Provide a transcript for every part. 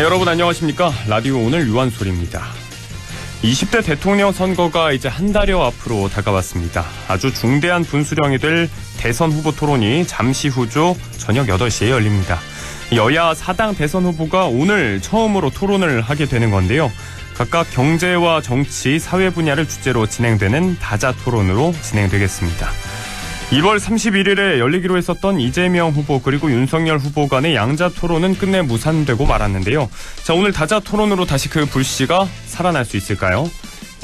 네, 여러분 안녕하십니까? 라디오 오늘 유한솔입니다. 20대 대통령 선거가 이제 한 달여 앞으로 다가왔습니다. 아주 중대한 분수령이 될 대선 후보 토론이 잠시 후죠. 저녁 8시에 열립니다. 여야 4당 대선 후보가 오늘 처음으로 토론을 하게 되는 건데요. 각각 경제와 정치, 사회 분야를 주제로 진행되는 다자 토론으로 진행되겠습니다. 2월 31일에 열리기로 했었던 이재명 후보 그리고 윤석열 후보 간의 양자 토론은 끝내 무산되고 말았는데요. 자, 오늘 다자 토론으로 다시 그 불씨가 살아날 수 있을까요?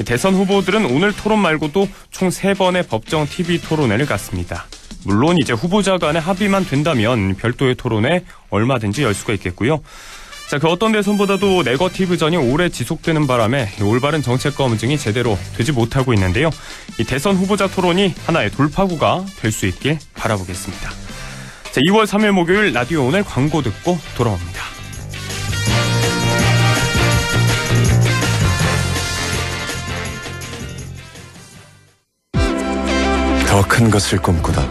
대선 후보들은 오늘 토론 말고도 총 3번의 법정 TV 토론회를 갖습니다. 물론 이제 후보자 간의 합의만 된다면 별도의 토론회 얼마든지 열 수가 있겠고요. 자, 그 어떤 대선보다도 네거티브전이 오래 지속되는 바람에 올바른 정책 검증이 제대로 되지 못하고 있는데요. 이 대선 후보자 토론이 하나의 돌파구가 될 수 있길 바라보겠습니다. 자, 2월 3일 목요일 라디오 오늘 광고 듣고 돌아옵니다. 더 큰 것을 꿈꾸다.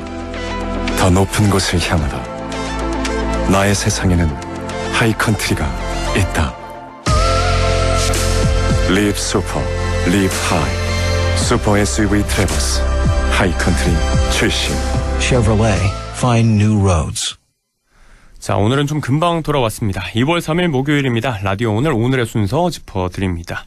더 높은 곳을 향하다. 나의 세상에는 하이컨트리가 있다. Live Super, Live High. 슈퍼 SUV 트래버스 하이컨트리 출신 Chevrolet, find new roads. 자, 오늘은 좀 금방 돌아왔습니다. 2월 3일 목요일입니다. 라디오 오늘의 순서 짚어드립니다.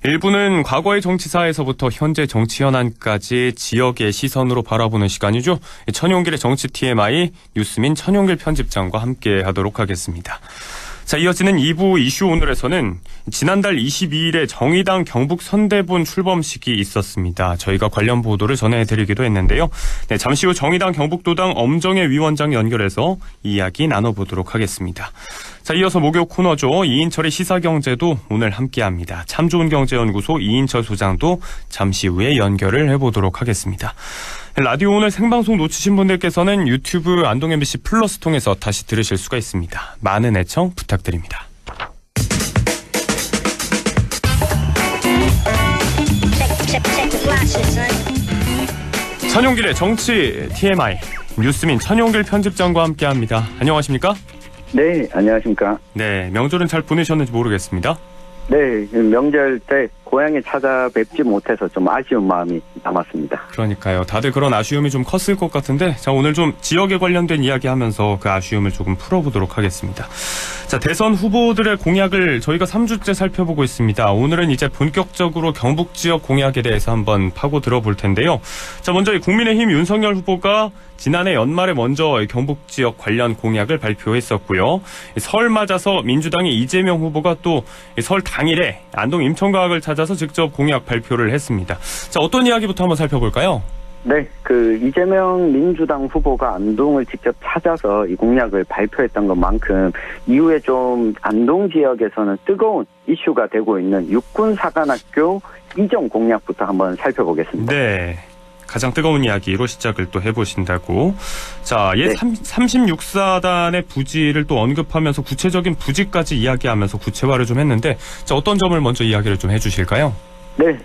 1부는 과거의 정치사에서부터 현재 정치 현안까지 지역의 시선으로 바라보는 시간이죠. 천용길의 정치 TMI 뉴스민 천용길 편집장과 함께 하도록 하겠습니다. 자, 이어지는 2부 이슈 오늘에서는 지난달 22일에 정의당 경북 선대본 출범식이 있었습니다. 저희가 관련 보도를 전해드리기도 했는데요. 네, 잠시 후 정의당 경북도당 엄정혜 위원장 연결해서 이야기 나눠보도록 하겠습니다. 자, 이어서 목요 코너죠. 이인철의 시사경제도 오늘 함께합니다. 참 좋은 경제연구소 이인철 소장도 잠시 후에 연결을 해보도록 하겠습니다. 라디오 오늘 생방송 놓치신 분들께서는 유튜브 안동 MBC 플러스 통해서 다시 들으실 수가 있습니다. 많은 애청 부탁드립니다. 천용길의 정치 TMI 뉴스민 천용길 편집장과 함께합니다. 안녕하십니까? 네, 안녕하십니까? 네, 명절은 잘 보내셨는지 모르겠습니다. 네, 명절 때 고향에 찾아뵙지 못해서 좀 아쉬운 마음이 남았습니다. 그러니까요. 다들 그런 아쉬움이 좀 컸을 것 같은데, 자, 오늘 좀 지역에 관련된 이야기 하면서 그 아쉬움을 조금 풀어보도록 하겠습니다. 자, 대선 후보들의 공약을 저희가 3주째 살펴보고 있습니다. 오늘은 이제 본격적으로 경북 지역 공약에 대해서 한번 파고 들어볼 텐데요. 자, 먼저 국민의힘 윤석열 후보가 지난해 연말에 먼저 경북 지역 관련 공약을 발표했었고요. 설 맞아서 민주당의 이재명 후보가 또 설 당일에 안동 임천과학을 찾아서 직접 공약 발표를 했습니다. 자, 어떤 이야기부터 한번 살펴볼까요? 네, 이재명 민주당 후보가 안동을 직접 찾아서 이 공약을 발표했던 것만큼 이후에 좀 안동 지역에서는 뜨거운 이슈가 되고 있는 육군사관학교 이전 공약부터 한번 살펴보겠습니다. 네. 가장 뜨거운 이야기로 시작을 또 해보신다고. 자, 예, 네. 36사단의 부지를 또 언급하면서 구체적인 부지까지 이야기하면서 구체화를 좀 했는데, 자, 어떤 점을 먼저 이야기를 좀 해주실까요? 네,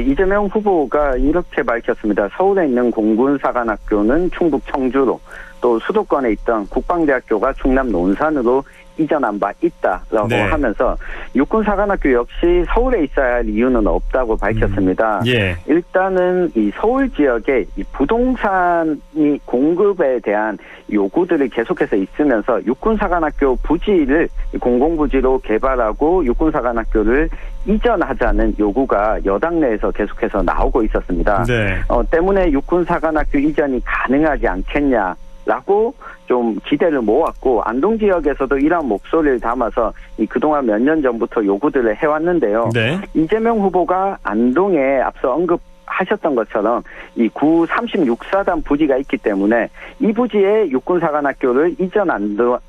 이재명 후보가 이렇게 밝혔습니다. 서울에 있는 공군사관학교는 충북 청주로, 또 수도권에 있던 국방대학교가 충남 논산으로 이전한 바 있다라고 네. 하면서 육군사관학교 역시 서울에 있어야 할 이유는 없다고 밝혔습니다. 예. 일단은 이 서울 지역에 이 부동산이 공급에 대한 요구들이 계속해서 있으면서 육군사관학교 부지를 공공부지로 개발하고 육군사관학교를 이전하자는 요구가 여당 내에서 계속해서 나오고 있었습니다. 네. 때문에 육군사관학교 이전이 가능하지 않겠냐라고 좀 기대를 모았고 안동 지역에서도 이러한 목소리를 담아서 그동안 몇 년 전부터 요구들을 해왔는데요. 네. 이재명 후보가 안동에 앞서 언급하셨던 것처럼 이 구 36사단 부지가 있기 때문에 이 부지에 육군사관학교를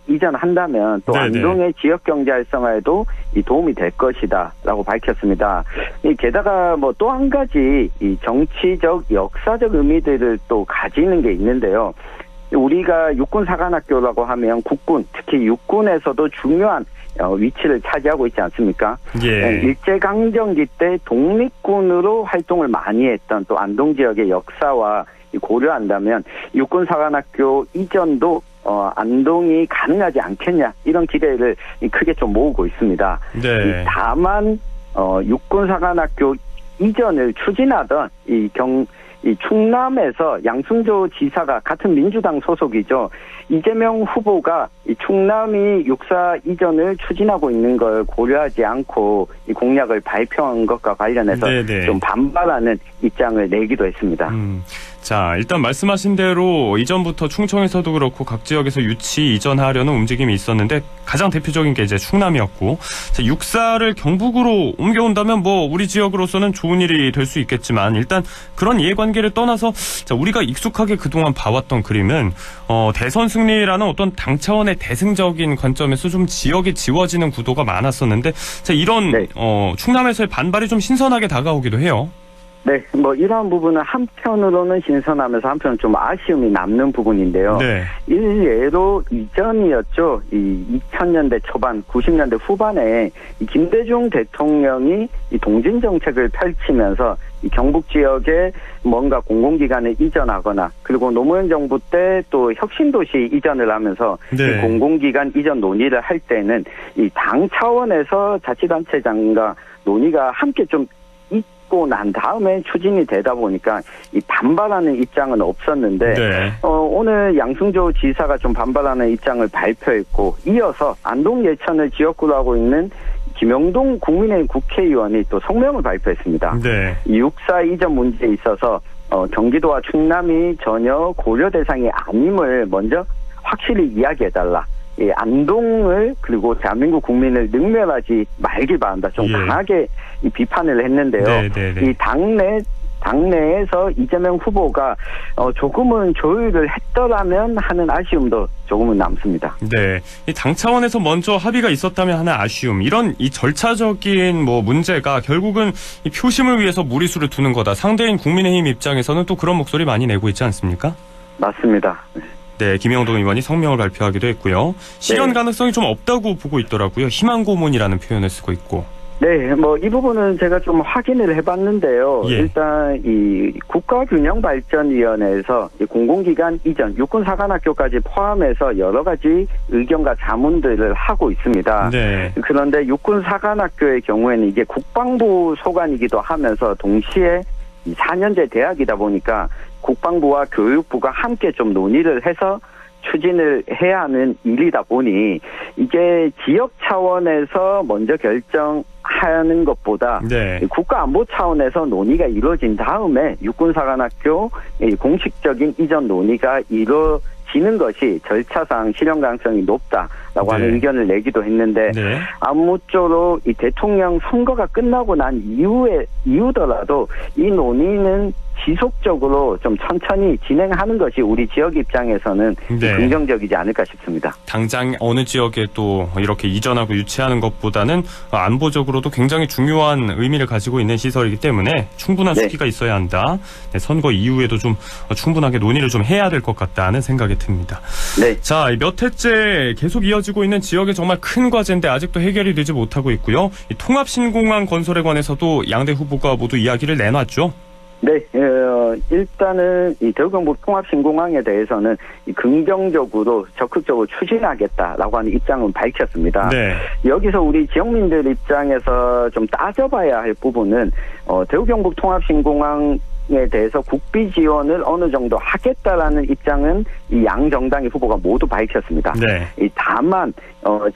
이전한다면 또 네네. 안동의 지역 경제 활성화에도 도움이 될 것이다라고 밝혔습니다. 게다가 뭐 또 한 가지 이 정치적 역사적 의미들을 또 가지는 게 있는데요. 우리가 육군사관학교라고 하면 국군, 특히 육군에서도 중요한 위치를 차지하고 있지 않습니까? 예. 일제강점기 때 독립군으로 활동을 많이 했던 또 안동 지역의 역사와 고려한다면 육군사관학교 이전도 안동이 가능하지 않겠냐 이런 기대를 크게 좀 모으고 있습니다. 네. 다만 육군사관학교 이전을 추진하던 이 충남에서 양승조 지사가 같은 민주당 소속이죠. 이재명 후보가 이 충남이 육사 이전을 추진하고 있는 걸 고려하지 않고 이 공약을 발표한 것과 관련해서 네네. 좀 반발하는 입장을 내기도 했습니다. 자, 일단 말씀하신 대로 이전부터 충청에서도 그렇고 각 지역에서 유치 이전하려는 움직임이 있었는데 가장 대표적인 게 이제 충남이었고, 자, 육사를 경북으로 옮겨온다면 뭐 우리 지역으로서는 좋은 일이 될 수 있겠지만 일단 그런 이해관계를 떠나서 자, 우리가 익숙하게 그동안 봐왔던 그림은 대선 승리라는 어떤 당 차원의 대승적인 관점에서 좀 지역이 지워지는 구도가 많았었는데, 자, 이런 네. 충남에서의 반발이 좀 신선하게 다가오기도 해요. 네, 이러한 부분은 한편으로는 신선하면서 한편은 좀 아쉬움이 남는 부분인데요. 네. 일례로 이전이었죠. 이 2000년대 초반, 90년대 후반에 이 김대중 대통령이 이 동진 정책을 펼치면서 이 경북 지역에 뭔가 공공기관을 이전하거나, 그리고 노무현 정부 때 또 혁신도시 이전을 하면서 네. 이 공공기관 이전 논의를 할 때는 이 당 차원에서 자치단체장과 논의가 함께 좀 있고 난 다음에 추진이 되다 보니까 이 반발하는 입장은 없었는데, 네. 오늘 양승조 지사가 좀 반발하는 입장을 발표했고, 이어서 안동 예천을 지역구로 하고 있는 김영동 국민의힘 국회의원이 또 성명을 발표했습니다. 네. 육사 이전 문제에 있어서 경기도와 충남이 전혀 고려 대상이 아님을 먼저 확실히 이야기해달라. 예, 안동을 그리고 대한민국 국민을 능멸하지 말길 바란다. 좀 예. 강하게 이 비판을 했는데요. 네. 이 당내에서 이재명 후보가 조금은 조율을 했더라면 하는 아쉬움도 조금은 남습니다. 네, 이 당 차원에서 먼저 합의가 있었다면 하는 아쉬움, 이런 이 절차적인 뭐 문제가 결국은 이 표심을 위해서 무리수를 두는 거다. 상대인 국민의힘 입장에서는 또 그런 목소리 많이 내고 있지 않습니까? 맞습니다. 네, 김영동 의원이 성명을 발표하기도 했고요. 실현 네. 가능성이 좀 없다고 보고 있더라고요. 희망 고문이라는 표현을 쓰고 있고. 네, 이 부분은 제가 좀 확인을 해봤는데요. 예. 일단 이 국가균형발전위원회에서 이 공공기관 이전, 육군사관학교까지 포함해서 여러 가지 의견과 자문들을 하고 있습니다. 네. 그런데 육군사관학교의 경우에는 이게 국방부 소관이기도 하면서 동시에 이 4년제 대학이다 보니까 국방부와 교육부가 함께 좀 논의를 해서 추진을 해야 하는 일이다 보니 이게 지역 차원에서 먼저 결정하는 것보다 네. 국가안보 차원에서 논의가 이루어진 다음에 육군사관학교 공식적인 이전 논의가 이루어지는 것이 절차상 실현 가능성이 높다라고 하는 의견을 내기도 했는데, 네. 아무쪼록 이 대통령 선거가 끝나고 난 이후더라도 이 논의는 지속적으로 좀 천천히 진행하는 것이 우리 지역 입장에서는 네. 긍정적이지 않을까 싶습니다. 당장 어느 지역에 또 이렇게 이전하고 유치하는 것보다는 안보적으로도 굉장히 중요한 의미를 가지고 있는 시설이기 때문에 충분한 네. 수기가 있어야 한다. 네, 선거 이후에도 좀 충분하게 논의를 좀 해야 될 것 같다는 생각이 듭니다. 네. 자, 몇 해째 계속 이어지고 있는 지역의 정말 큰 과제인데 아직도 해결이 되지 못하고 있고요. 이 통합신공항 건설에 관해서도 양대 후보가 모두 이야기를 내놨죠. 네, 일단은 이 대구경북 통합신공항에 대해서는 긍정적으로 적극적으로 추진하겠다라고 하는 입장은 밝혔습니다. 네. 여기서 우리 지역민들 입장에서 좀 따져봐야 할 부분은 대구경북 통합신공항에 대해서 국비 지원을 어느 정도 하겠다라는 입장은 이 양 정당의 후보가 모두 밝혔습니다. 네. 다만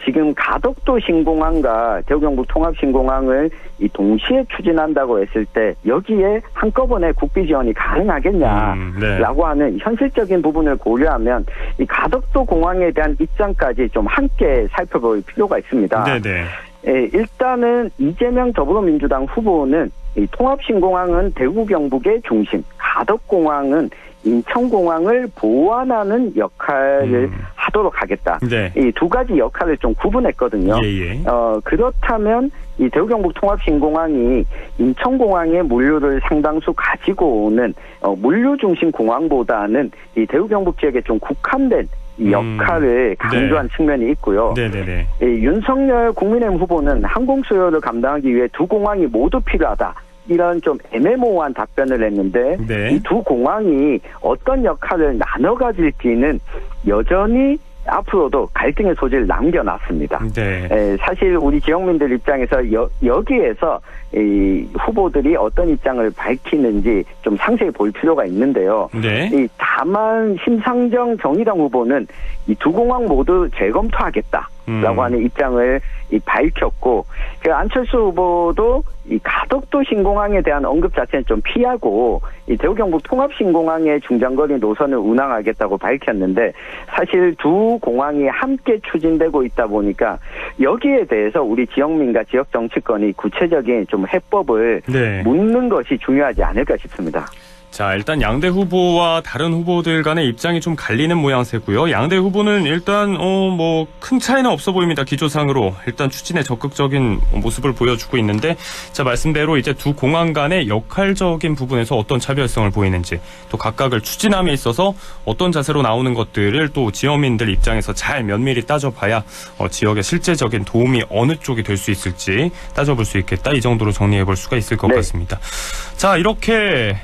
지금 가덕도 신공항과 대구경북 통합신공항을 이 동시에 추진한다고 했을 때 여기에 한꺼번에 국비 지원이 가능하겠냐라고 하는 현실적인 부분을 고려하면 이 가덕도 공항에 대한 입장까지 좀 함께 살펴볼 필요가 있습니다. 네네. 일단은 이재명 더불어민주당 후보는 이 통합신공항은 대구 경북의 중심, 가덕공항은 인천공항을 보완하는 역할을 하도록 하겠다. 네. 이 두 가지 역할을 좀 구분했거든요. 예. 그렇다면 이 대구경북 통합신공항이 인천공항의 물류를 상당수 가지고 오는 물류 중심 공항보다는 이 대구경북 지역에 좀 국한된 이 역할을 강조한 측면이 있고요. 네네네. 윤석열 국민의힘 후보는 항공 수요를 감당하기 위해 두 공항이 모두 필요하다. 이런 좀 애매모호한 답변을 했는데 네. 이 두 공항이 어떤 역할을 나눠 가질지는 여전히 앞으로도 갈등의 소지를 남겨놨습니다. 네. 사실 우리 지역민들 입장에서 여기에서 이 후보들이 어떤 입장을 밝히는지 좀 상세히 볼 필요가 있는데요. 네. 다만 심상정 정의당 후보는 이 두 공항 모두 재검토하겠다라고 하는 입장을 밝혔고, 그 안철수 후보도 이 가덕도 신공항에 대한 언급 자체는 좀 피하고 이 대구 경북 통합 신공항의 중장거리 노선을 운항하겠다고 밝혔는데, 사실 두 공항이 함께 추진되고 있다 보니까 여기에 대해서 우리 지역민과 지역 정치권이 구체적인 좀 해법을 네. 묻는 것이 중요하지 않을까 싶습니다. 자, 일단 양대 후보와 다른 후보들 간의 입장이 좀 갈리는 모양새고요. 양대 후보는 일단 뭐 큰 차이는 없어 보입니다. 기조상으로 일단 추진에 적극적인 모습을 보여주고 있는데, 자, 말씀대로 이제 두 공항 간의 역할적인 부분에서 어떤 차별성을 보이는지, 또 각각을 추진함에 있어서 어떤 자세로 나오는 것들을 또 지역민들 입장에서 잘 면밀히 따져봐야 지역의 실제적인 도움이 어느 쪽이 될 수 있을지 따져볼 수 있겠다, 이 정도로 정리해볼 수가 있을 것 네. 같습니다. 자, 이렇게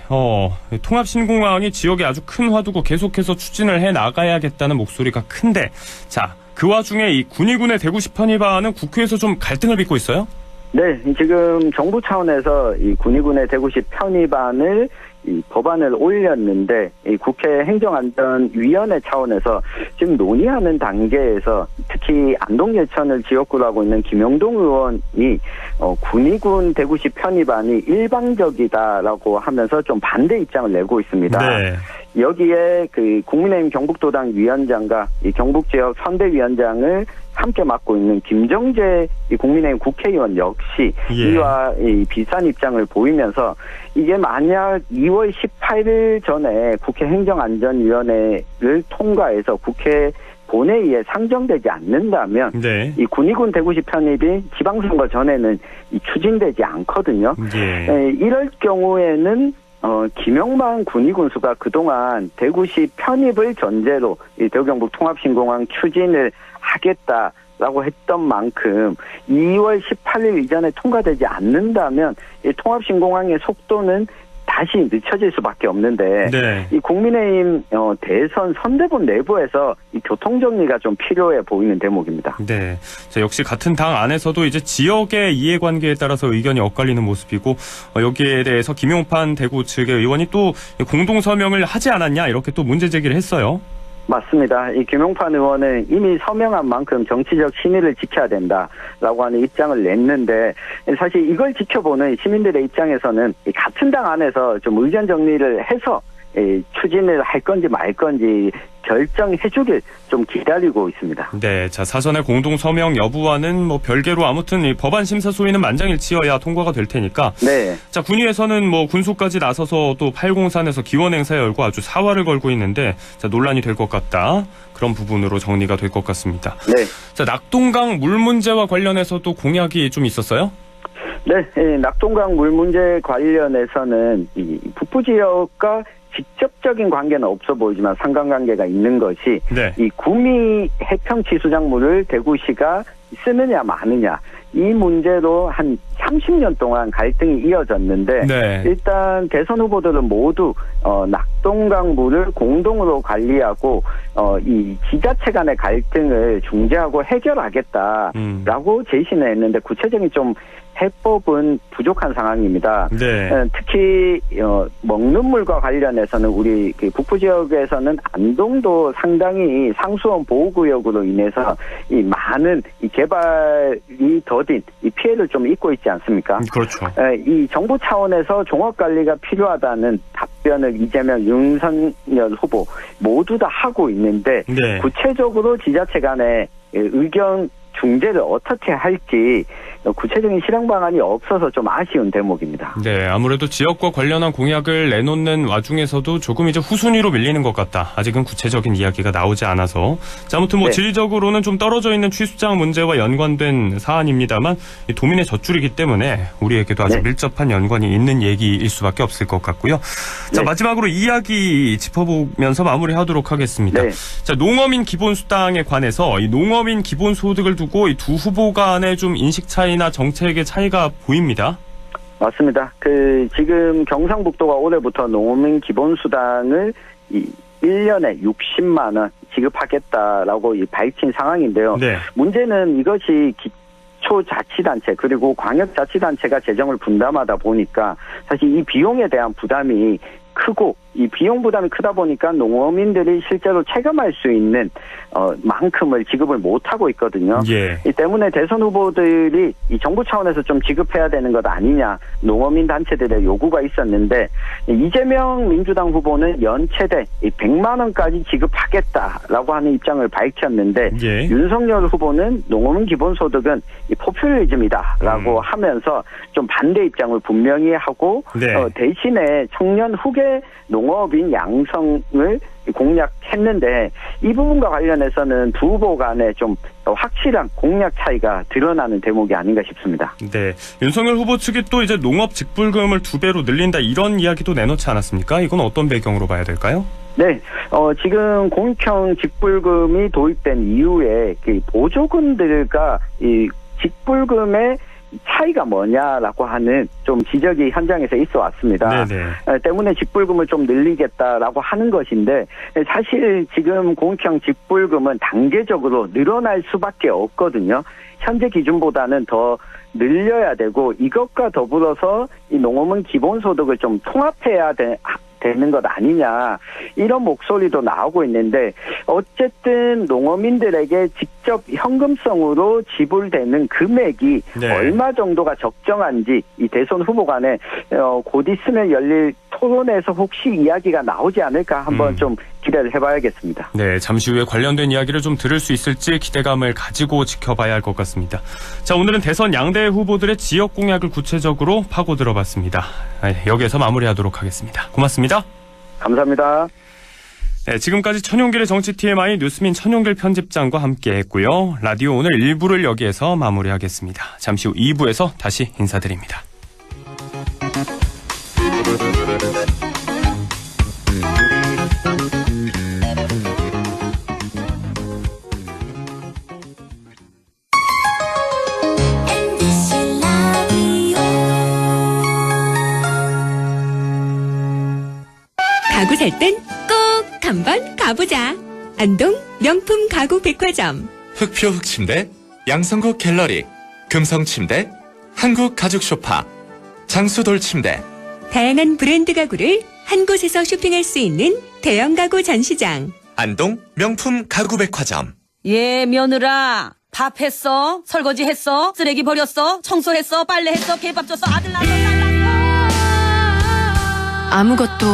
통합신공항이 지역에 아주 큰 화두고 계속해서 추진을 해 나가야겠다는 목소리가 큰데, 자, 그 와중에 이 군의군의 대구시 편입안은 국회에서 좀 갈등을 빚고 있어요? 네, 지금 정부 차원에서 이 군의군의 대구시 편입안을 이 법안을 올렸는데, 이 국회 행정안전위원회 차원에서 지금 논의하는 단계에서 특히 안동예천을 지역구로 하고 있는 김영동 의원이 군의군 대구시 편입안이 일방적이다라고 하면서 좀 반대 입장을 내고 있습니다. 네. 여기에 그 국민의힘 경북도당 위원장과 이 경북지역 선대위원장을 함께 맡고 있는 김정재 국민의힘 국회의원 역시 예. 이와 비슷한 입장을 보이면서, 이게 만약 2월 18일 전에 국회 행정안전위원회를 통과해서 국회 본회의에 상정되지 않는다면 네. 이 군의군 대구시 편입이 지방선거 전에는 추진되지 않거든요. 예. 이럴 경우에는 김영만 군의군수가 그동안 대구시 편입을 전제로 이 대구 경북 통합신공항 추진을 하겠다라고 했던 만큼 2월 18일 이전에 통과되지 않는다면 이 통합신공항의 속도는 다시 늦춰질 수밖에 없는데, 네. 이 국민의힘 대선 선대본 내부에서 이 교통 정리가 좀 필요해 보이는 대목입니다. 네. 자, 역시 같은 당 안에서도 이제 지역의 이해관계에 따라서 의견이 엇갈리는 모습이고, 여기에 대해서 김용판 대구 측의 의원이 또 공동 서명을 하지 않았냐, 이렇게 또 문제 제기를 했어요. 맞습니다. 이 김용판 의원은 이미 서명한 만큼 정치적 신의를 지켜야 된다라고 하는 입장을 냈는데, 사실 이걸 지켜보는 시민들의 입장에서는 이 같은 당 안에서 좀 의견 정리를 해서 추진을 할 건지 말 건지 결정해주길 좀 기다리고 있습니다. 네, 자, 사전에 공동 서명 여부와는 뭐 별개로 아무튼 이 법안 심사 소위는 만장일치여야 통과가 될 테니까. 네. 자, 군위에서는 뭐 군소까지 나서서 또 803에서 기원 행사 열고 아주 사활을 걸고 있는데, 자, 논란이 될 것 같다, 그런 부분으로 정리가 될 것 같습니다. 네. 자, 낙동강 물 문제와 관련해서도 공약이 좀 있었어요? 네, 낙동강 물 문제 관련해서는 이 북부 지역과 직접적인 관계는 없어 보이지만 상관관계가 있는 것이, 네. 이 구미 해평치 수작물을 대구시가 쓰느냐 마느냐, 이 문제로 한 30년 동안 갈등이 이어졌는데, 네. 일단 대선 후보들은 모두 낙동강 물을 공동으로 관리하고 이 지자체 간의 갈등을 중재하고 해결하겠다라고 제시는 했는데, 구체적인 좀 해법은 부족한 상황입니다. 네. 특히 먹는 물과 관련해서는 우리 그 북부 지역에서는 안동도 상당히 상수원 보호구역으로 인해서 이 많은 이 개발이 더딘 이 피해를 좀 입고 있지 않습니까? 그렇죠. 이 정부 차원에서 종합 관리가 필요하다는 답변을 이재명, 윤석열 후보 모두 다 하고 있는데, 네. 구체적으로 지자체 간의 의견 중재를 어떻게 할지 구체적인 실행 방안이 없어서 좀 아쉬운 대목입니다. 네, 아무래도 지역과 관련한 공약을 내놓는 와중에서도 조금 이제 후순위로 밀리는 것 같다. 아직은 구체적인 이야기가 나오지 않아서. 자, 아무튼 뭐 네. 질적으로는 좀 떨어져 있는 취수장 문제와 연관된 사안입니다만, 이 도민의 젖줄이기 때문에 우리에게도 아주 네. 밀접한 연관이 있는 얘기일 수밖에 없을 것 같고요. 자, 네. 마지막으로 이야기 짚어보면서 마무리하도록 하겠습니다. 네. 자, 농어민 기본수당에 관해서 이 농어민 기본소득을 두고 이 두 후보 간의 좀 인식 차이나 정책의 차이가 보입니다. 맞습니다. 지금 경상북도가 올해부터 농어민 기본수당을 1년에 60만 원 지급하겠다라고 밝힌 상황인데요. 네. 문제는 이것이 기초자치단체 그리고 광역자치단체가 재정을 분담하다 보니까 사실 이 비용에 대한 부담이 크고 이 비용 부담이 크다 보니까 농어민들이 실제로 체감할 수 있는 만큼을 지급을 못하고 있거든요. 예. 이 때문에 대선 후보들이 이 정부 차원에서 좀 지급해야 되는 것 아니냐 농어민 단체들의 요구가 있었는데 이재명 민주당 후보는 연 최대 100만 원까지 지급하겠다라고 하는 입장을 밝혔는데 예. 윤석열 후보는 농어민 기본소득은 포퓰리즘이다라고 하면서 좀 반대 입장을 분명히 하고 네. 대신에 청년 후계 농업인 양성을 공약했는데 이 부분과 관련해서는 두 후보 간에 좀 확실한 공약 차이가 드러나는 대목이 아닌가 싶습니다. 네. 윤석열 후보 측이 또 이제 농업 직불금을 2배로 늘린다 이런 이야기도 내놓지 않았습니까? 이건 어떤 배경으로 봐야 될까요? 네, 지금 공익형 직불금이 도입된 이후에 보조금들과 이 직불금의 차이가 뭐냐라고 하는 좀 지적이 현장에서 있어 왔습니다. 네네. 때문에 직불금을 좀 늘리겠다라고 하는 것인데 사실 지금 공익형 직불금은 단계적으로 늘어날 수밖에 없거든요. 현재 기준보다는 더 늘려야 되고 이것과 더불어서 이 농어민 기본소득을 좀 통합해야 되는 것 아니냐 이런 목소리도 나오고 있는데 어쨌든 농어민들에게 직접 현금성으로 지불되는 금액이 네. 얼마 정도가 적정한지 이 대선 후보 간에 곧 있으면 열릴 토론에서 혹시 이야기가 나오지 않을까 한번 좀 기대를 해봐야겠습니다. 네, 잠시 후에 관련된 이야기를 좀 들을 수 있을지 기대감을 가지고 지켜봐야 할 것 같습니다. 자, 오늘은 대선 양대 후보들의 지역 공약을 구체적으로 파고 들어봤습니다. 여기에서 마무리하도록 하겠습니다. 고맙습니다. 감사합니다. 네, 지금까지 천용길의 정치 TMI 뉴스민 천용길 편집장과 함께했고요. 라디오 오늘 1부를 여기에서 마무리하겠습니다. 잠시 후 2부에서 다시 인사드립니다. 가구 살 땐 꼭 한번 가보자. 안동 명품 가구 백화점. 흑표 흑침대, 양성국 갤러리, 금성침대, 한국 가죽 소파, 장수돌 침대. 다양한 브랜드 가구를 한 곳에서 쇼핑할 수 있는 대형 가구 전시장. 안동 명품 가구 백화점. 예, 며느라. 밥 했어? 설거지 했어? 쓰레기 버렸어? 청소했어? 빨래했어? 개밥 줬어? 아들 낳았어? 딸 낳았어? 아무것도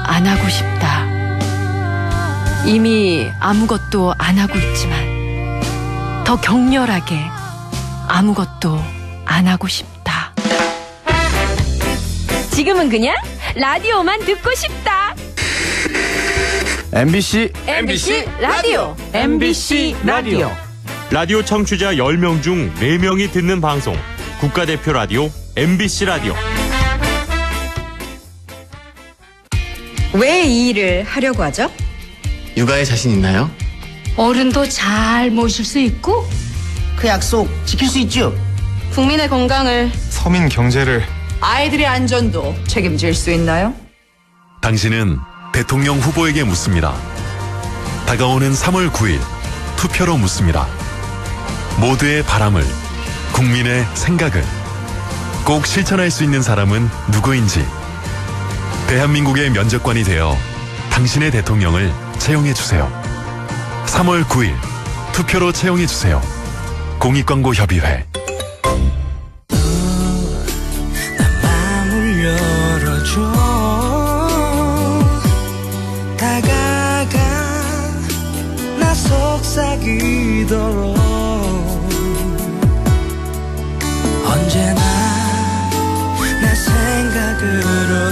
안 하고 싶다. 이미 아무것도 안 하고 있지만 더 격렬하게 아무것도 안 하고 싶다. 지금은 그냥 라디오만 듣고 싶다. MBC 라디오. MBC 라디오. 라디오 청취자 10명 중 4명이 듣는 방송 국가대표 라디오 MBC 라디오. 왜 이 일을 하려고 하죠? 육아에 자신 있나요? 어른도 잘 모실 수 있고 그 약속 지킬 수 있죠? 국민의 건강을, 서민 경제를, 아이들의 안전도 책임질 수 있나요? 당신은 대통령 후보에게 묻습니다. 다가오는 3월 9일 투표로 묻습니다. 모두의 바람을, 국민의 생각을 꼭 실천할 수 있는 사람은 누구인지 대한민국의 면접관이 되어 당신의 대통령을 채용해주세요. 3월 9일 투표로 채용해주세요. 공익광고협의회. 마음을 열어줘. 다가가 나 속삭이도록 언제나 내 생각으로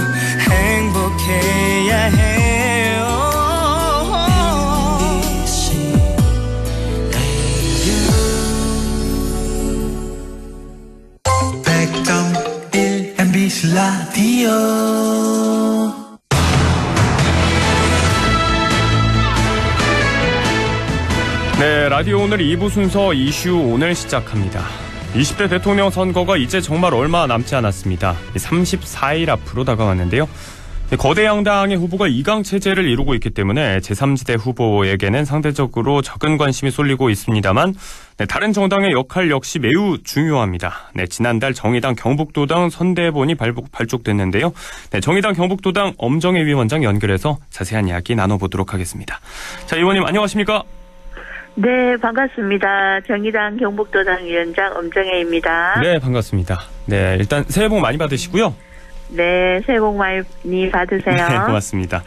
행복해야 해요. MBC 라디오. 네, 라디오 오늘 2부 순서 이슈 오늘 시작합니다. 20대 대통령 선거가 이제 정말 얼마 남지 않았습니다. 34일 앞으로 다가왔는데요. 거대 양당의 후보가 2강 체제를 이루고 있기 때문에 제3지대 후보에게는 상대적으로 적은 관심이 쏠리고 있습니다만 다른 정당의 역할 역시 매우 중요합니다. 지난달 정의당 경북도당 선대본이 발족됐는데요. 정의당 경북도당 엄정혜 위원장 연결해서 자세한 이야기 나눠보도록 하겠습니다. 자, 의원님 안녕하십니까? 네, 반갑습니다. 정의당 경북도당 위원장 엄정혜입니다. 네, 반갑습니다. 네, 일단 새해 복 많이 받으시고요. 네, 새해 복 많이 받으세요. 네, 고맙습니다.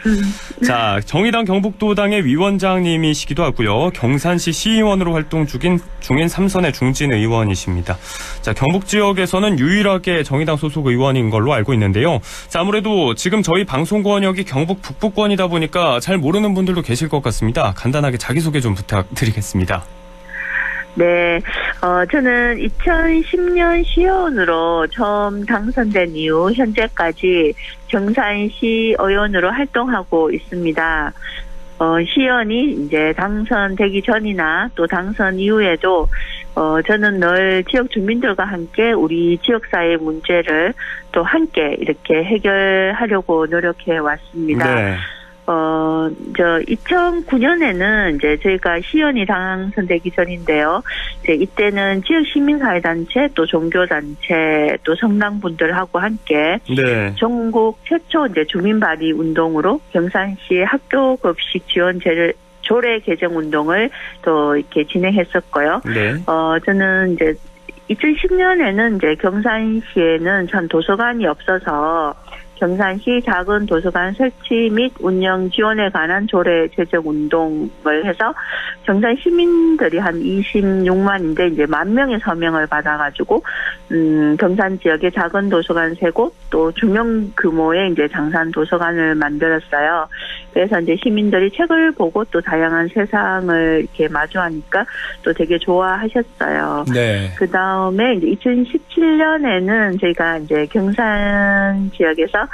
자, 정의당 경북도당의 위원장님이시기도 하고요. 경산시 시의원으로 활동 중인 3선의 중진 의원이십니다. 자, 경북 지역에서는 유일하게 정의당 소속 의원인 걸로 알고 있는데요. 자, 아무래도 지금 저희 방송 권역이 경북 북부권이다 보니까 잘 모르는 분들도 계실 것 같습니다. 간단하게 자기소개 좀 부탁드리겠습니다. 네, 저는 2010년 시의원으로 처음 당선된 이후 현재까지 경산시 의원으로 활동하고 있습니다. 시의원이 이제 당선되기 전이나 또 당선 이후에도 저는 늘 지역 주민들과 함께 우리 지역사회 문제를 또 함께 이렇게 해결하려고 노력해 왔습니다. 네. 2009년에는 이제 저희가 시의원이 당선되기 전인데요. 이제 이때는 지역 시민사회단체, 또 종교단체, 또 성당분들하고 함께 네. 전국 최초 이제 주민발의 운동으로 경산시 학교 급식 지원제를 조례 개정 운동을 또 이렇게 진행했었고요. 네. 저는 이제 2010년에는 이제 경산시에는 전 도서관이 없어서 경산시 작은 도서관 설치 및 운영 지원에 관한 조례 제정 운동을 해서 경산 시민들이 한 26만인데 이제 10,000명의 서명을 받아가지고 경산 지역에 작은 도서관 3곳 또 중형 규모의 이제 장산 도서관을 만들었어요. 그래서 이제 시민들이 책을 보고 또 다양한 세상을 이렇게 마주하니까 또 되게 좋아하셨어요. 네. 그 다음에 이제 2017년에는 저희가 이제 경산 지역에서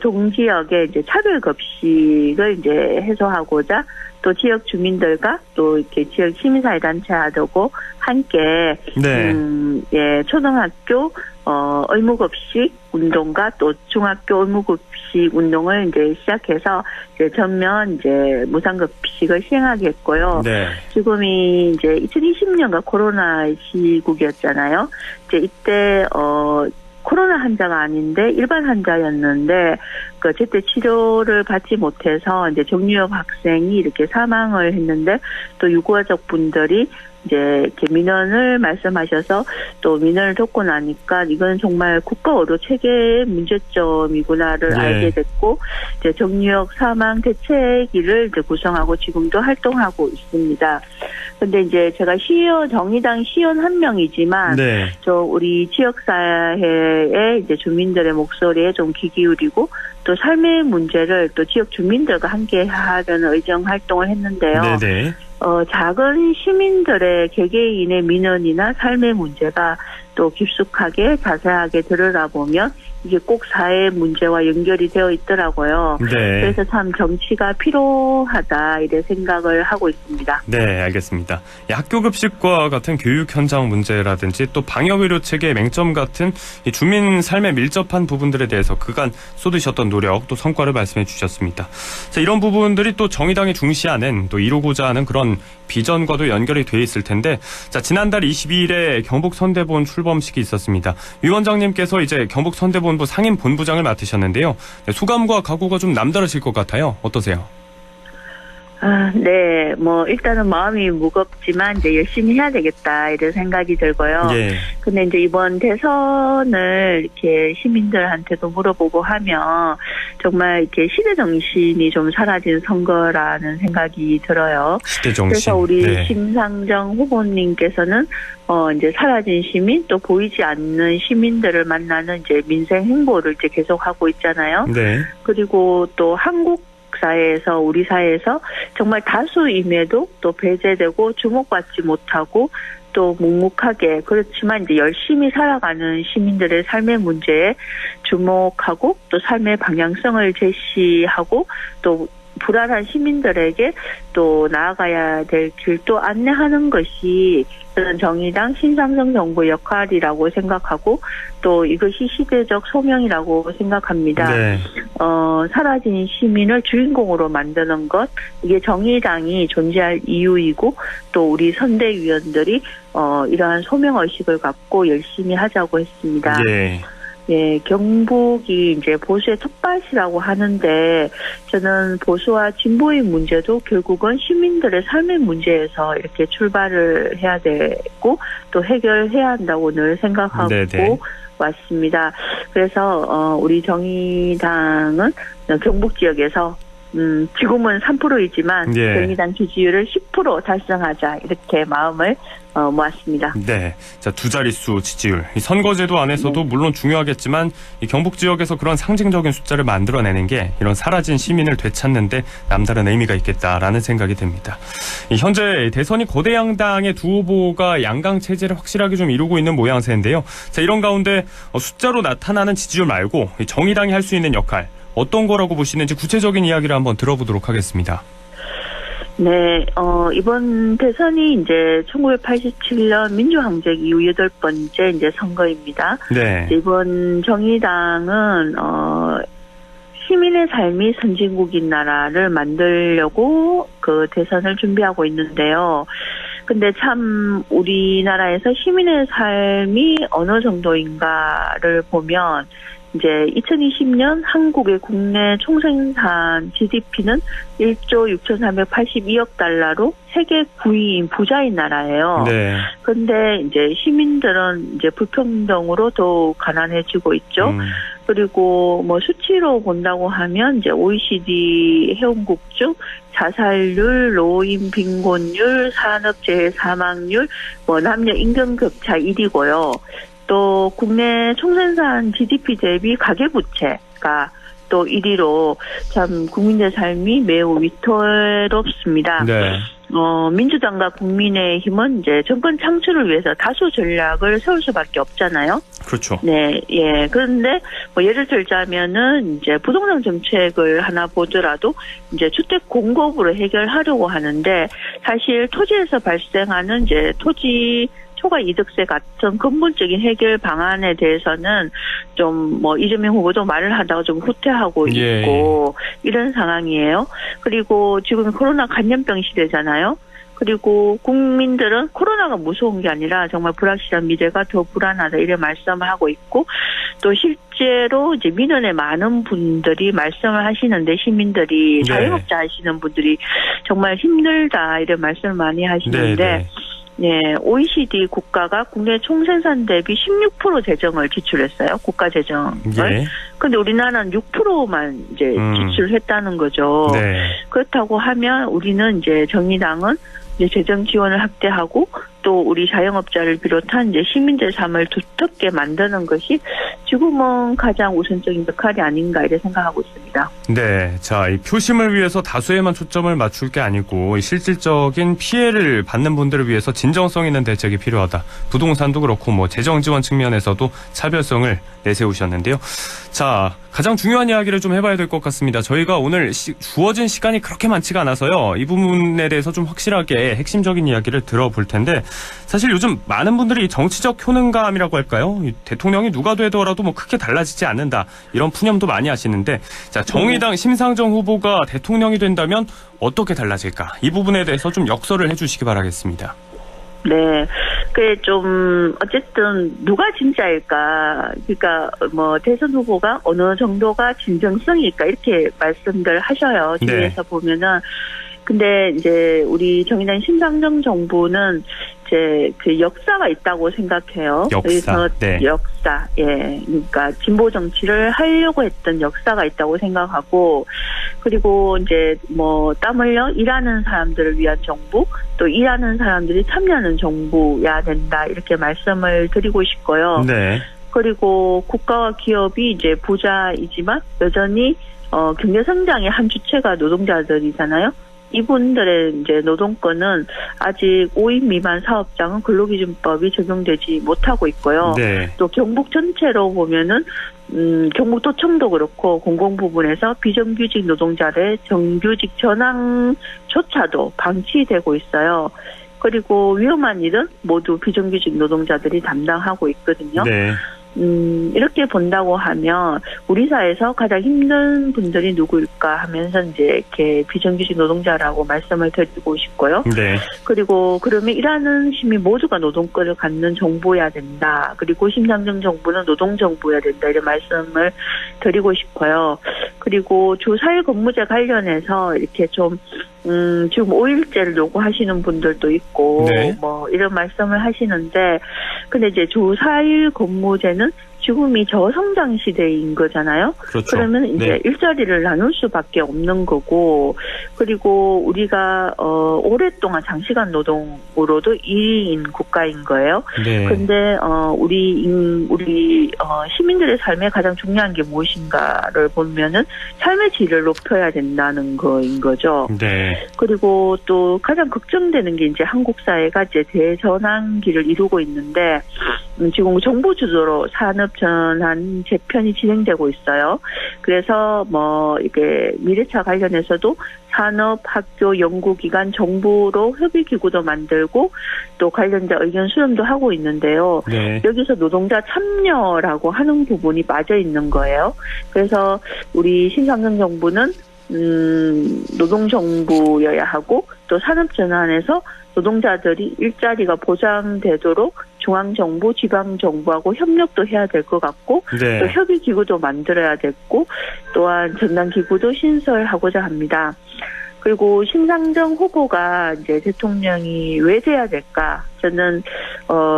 동지역의 이제 차별급식을 이제 해소하고자 또 지역 주민들과 또 이렇게 지역 시민사회 단체하고 함께 네. 초등학교 의무급식 운동과 또 중학교 의무급식 운동을 이제 시작해서 이제 전면 이제 무상급식을 시행하게 했고요. 네. 지금이 이제 2020년가 코로나 시국이었잖아요. 이제 이때 코로나 환자가 아닌데 일반 환자였는데 그 제때 치료를 받지 못해서 이제 정유엽 학생이 이렇게 사망을 했는데 또 유가족 분들이 이제 이렇게 민원을 말씀하셔서 또 민원을 듣고 나니까 이건 정말 국가 의료 체계의 문제점이구나를 네. 알게 됐고 이제 정유엽 사망 대책위를 이제 구성하고 지금도 활동하고 있습니다. 근데 이제 제가 정의당 시의원 한 명이지만 네. 우리 지역사회의 이제 주민들의 목소리에 좀 귀 기울이고 또 삶의 문제를 또 지역 주민들과 함께 하려는 의정 활동을 했는데요. 네네. 작은 시민들의 개개인의 민원이나 삶의 문제가 또 깊숙하게 자세하게 들여다보면 이게 꼭 사회 문제와 연결이 되어 있더라고요. 네. 그래서 참 정치가 필요하다 이래 생각을 하고 있습니다. 네, 알겠습니다. 학교 급식과 같은 교육 현장 문제라든지 또 방역 의료 체계의 맹점 같은 이 주민 삶에 밀접한 부분들에 대해서 그간 쏟으셨던 노력 또 성과를 말씀해 주셨습니다. 자, 이런 부분들이 또 정의당이 중시하는 또 이루고자 하는 그런 비전과도 연결이 돼 있을 텐데, 자, 지난달 22일에 경북 선대본 출범식이 있었습니다. 위원장님께서 이제 경북 선대본부 상임 본부장을 맡으셨는데요. 소감과 각오가 좀 남다르실 것 같아요. 어떠세요? 네, 일단은 마음이 무겁지만 이제 열심히 해야 되겠다 이런 생각이 들고요. 예. 근데 이제 이번 대선을 이렇게 시민들한테도 물어보고 하면 정말 이렇게 시대 정신이 좀 사라진 선거라는 생각이 들어요. 시대 정신. 그래서 우리 네. 심상정 후보님께서는 이제 사라진 시민 또 보이지 않는 시민들을 만나는 이제 민생 행보를 이제 계속하고 있잖아요. 네. 그리고 또 사회에서 우리 사회에서 정말 다수임에도 또 배제되고 주목받지 못하고 또 묵묵하게 그렇지만 이제 열심히 살아가는 시민들의 삶의 문제에 주목하고 또 삶의 방향성을 제시하고 또 불안한 시민들에게 또 나아가야 될 길도 안내하는 것이 저는 정의당 신상정 정부의 역할이라고 생각하고 또 이것이 시대적 소명이라고 생각합니다. 네. 사라진 시민을 주인공으로 만드는 것, 이게 정의당이 존재할 이유이고 또 우리 선대위원들이 이러한 소명의식을 갖고 열심히 하자고 했습니다. 예. 예, 경북이 이제 보수의 텃밭이라고 하는데 저는 보수와 진보의 문제도 결국은 시민들의 삶의 문제에서 이렇게 출발을 해야 되고 또 해결해야 한다고 늘 생각하고 네네. 왔습니다. 그래서 우리 정의당은 경북 지역에서 지금은 3%이지만 예. 정의당 지지율을 10% 달성하자 이렇게 마음을 모았습니다. 네. 자, 두 자릿수 지지율. 이 선거제도 안에서도 물론 중요하겠지만 이 경북 지역에서 그런 상징적인 숫자를 만들어내는 게 이런 사라진 시민을 되찾는데 남다른 의미가 있겠다라는 생각이 듭니다. 현재 대선이 거대 양당의 두 후보가 양강 체제를 확실하게 좀 이루고 있는 모양새인데요. 자, 이런 가운데 숫자로 나타나는 지지율 말고 정의당이 할 수 있는 역할 어떤 거라고 보시는지 구체적인 이야기를 한번 들어보도록 하겠습니다. 네, 이번 대선이 이제 1987년 민주항쟁 이후 8번째 이제 선거입니다. 네. 이번 정의당은, 시민의 삶이 선진국인 나라를 만들려고 그 대선을 준비하고 있는데요. 근데 참 우리나라에서 시민의 삶이 어느 정도인가를 보면 이제 2020년 한국의 국내 총생산 GDP는 1조 6,382억 달러로 세계 9위인 부자인 나라예요. 네. 근데 이제 시민들은 이제 불평등으로 더욱 가난해지고 있죠. 그리고 뭐 수치로 본다고 하면 이제 OECD 회원국 중 자살률, 노인 빈곤율, 산업재해 사망률, 뭐 남녀 임금 격차 1위고요. 또 국내 총생산 GDP 대비 가계부채가 또 1위로 참 국민의 삶이 매우 위태롭습니다. 네. 민주당과 국민의힘은 이제 정권 창출을 위해서 다수 전략을 세울 수밖에 없잖아요. 그렇죠. 네, 예. 그런데 뭐 예를 들자면은 이제 부동산 정책을 하나 보더라도 이제 주택 공급으로 해결하려고 하는데 사실 토지에서 발생하는 이제 토지 초과 이득세 같은 근본적인 해결 방안에 대해서는 좀 뭐 이재명 후보도 말을 하다가 좀 후퇴하고 있고 이런 상황이에요. 그리고 지금 코로나 감염병 시대잖아요. 그리고 국민들은 코로나가 무서운 게 아니라 정말 불확실한 미래가 더 불안하다 이런 말씀을 하고 있고 또 실제로 이제 민원에 많은 분들이 말씀을 하시는데 시민들이 자영업자 하시는 분들이 정말 힘들다 이런 말씀을 많이 하시는데 네, OECD 국가가 국내 총생산 대비 16% 재정을 지출했어요. 국가 재정을. 근데 우리나라는 6%만 이제 지출했다는 거죠. 네. 그렇다고 하면 우리는 이제 정의당은 이제 재정 지원을 확대하고 또 우리 자영업자를 비롯한 이제 시민들 삶을 두텁게 만드는 것이 지금은 가장 우선적인 역할이 아닌가 이렇게 생각하고 있습니다. 네, 자, 이 표심을 위해서 다수에만 초점을 맞출 게 아니고 실질적인 피해를 받는 분들을 위해서 진정성 있는 대책이 필요하다. 부동산도 그렇고 뭐 재정 지원 측면에서도 차별성을 내세우셨는데요. 자, 가장 중요한 이야기를 좀 해봐야 될 것 같습니다. 저희가 오늘 주어진 시간이 그렇게 많지가 않아서요. 이 부분에 대해서 좀 확실하게 핵심적인 이야기를 들어볼 텐데 사실 요즘 많은 분들이 정치적 효능감이라고 할까요? 대통령이 누가 되더라도 뭐 크게 달라지지 않는다. 이런 푸념도 많이 하시는데 자, 정의당 심상정 후보가 대통령이 된다면 어떻게 달라질까? 이 부분에 대해서 좀 역설을 해주시기 바라겠습니다. 네. 그게 좀, 어쨌든, 누가 진짜일까. 그러니까, 뭐, 대선 후보가 어느 정도가 진정성일까. 이렇게 말씀들 하셔요. 뒤에서 보면은. 근데 이제, 우리 정의당 심상정 정부는 이제 그 역사가 있다고 생각해요. 그래서 역사, 그러니까 진보 정치를 하려고 했던 역사가 있다고 생각하고, 그리고 이제 뭐 땀 흘려 일하는 사람들을 위한 정부, 또 일하는 사람들이 참여하는 정부야 된다 이렇게 말씀을 드리고 싶고요. 네. 그리고 국가와 기업이 이제 부자이지만 여전히 경제 성장의 한 주체가 노동자들이잖아요. 이분들의 이제 노동권은 아직 5인 미만 사업장은 근로기준법이 적용되지 못하고 있고요. 네. 또 경북 전체로 보면은 경북도청도 그렇고 공공부문에서 비정규직 노동자의 정규직 전환조차도 방치되고 있어요. 그리고 위험한 일은 모두 비정규직 노동자들이 담당하고 있거든요. 네. 이렇게 본다고 하면 우리 사회에서 가장 힘든 분들이 누구일까 하면서 이제 이렇게 비정규직 노동자라고 말씀을 드리고 싶고요. 네. 그리고 그러면 일하는 시민 모두가 노동권을 갖는 정부여야 된다. 그리고 심상정 정부는 노동정부여야 된다. 이런 말씀을 드리고 싶어요. 그리고 주 4일 근무제 관련해서 이렇게 좀 지금 5일제를 요구하시는 분들도 있고, 네. 뭐, 이런 말씀을 하시는데, 근데 이제 주 4일 근무제는 지금이 저성장 시대인 거잖아요. 그렇죠. 그러면 이제 네. 일자리를 나눌 수밖에 없는 거고, 그리고 우리가, 오랫동안 장시간 노동으로도 1인 국가인 거예요. 네. 근데, 우리 시민들의 삶에 가장 중요한 게 무엇인가를 보면은 삶의 질을 높여야 된다는 거인 거죠. 네. 그리고 또 가장 걱정되는 게 이제 한국 사회가 이제 대전환기를 이루고 있는데, 지금 정부 주도로 산업 전환 재편이 진행되고 있어요. 그래서 뭐 이게 미래차 관련해서도 산업, 학교, 연구기관, 정부로 협의기구도 만들고 또 관련자 의견 수렴도 하고 있는데요. 네. 여기서 노동자 참여라고 하는 부분이 빠져 있는 거예요. 그래서 우리 신상정 정부는 노동정부여야 하고 또 산업전환에서 노동자들이 일자리가 보장되도록 중앙정부, 지방정부하고 협력도 해야 될 것 같고 네. 또 협의기구도 만들어야 됐고 또한 전담기구도 신설하고자 합니다. 그리고 신상정 후보가 이제 대통령이 왜 돼야 될까? 저는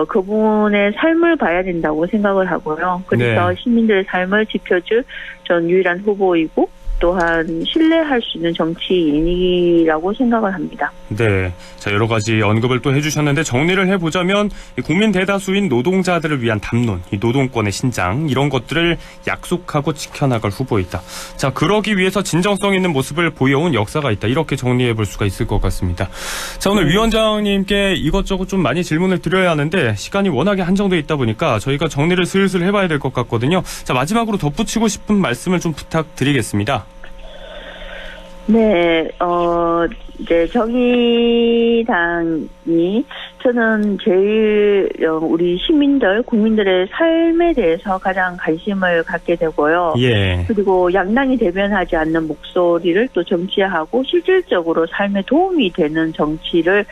그분의 삶을 봐야 된다고 생각을 하고요. 그래서 네. 시민들의 삶을 지켜줄 전 유일한 후보이고 또한 신뢰할 수 있는 정치인이라고 생각을 합니다. 네. 자, 여러 가지 언급을 또 해주셨는데 정리를 해보자면 이 국민 대다수인 노동자들을 위한 담론, 이 노동권의 신장 이런 것들을 약속하고 지켜나갈 후보이다. 자, 그러기 위해서 진정성 있는 모습을 보여온 역사가 있다. 이렇게 정리해볼 수가 있을 것 같습니다. 자, 오늘 위원장님께 이것저것 좀 많이 질문을 드려야 하는데 시간이 워낙에 한정돼 있다 보니까 저희가 정리를 슬슬 해봐야 될 것 같거든요. 자, 마지막으로 덧붙이고 싶은 말씀을 좀 부탁드리겠습니다. 네, 이제 정의당이 저는 제일 우리 시민들, 국민들의 삶에 대해서 가장 관심을 갖게 되고요. 예. 그리고 양당이 대변하지 않는 목소리를 또 정치하고 실질적으로 삶에 도움이 되는 정치를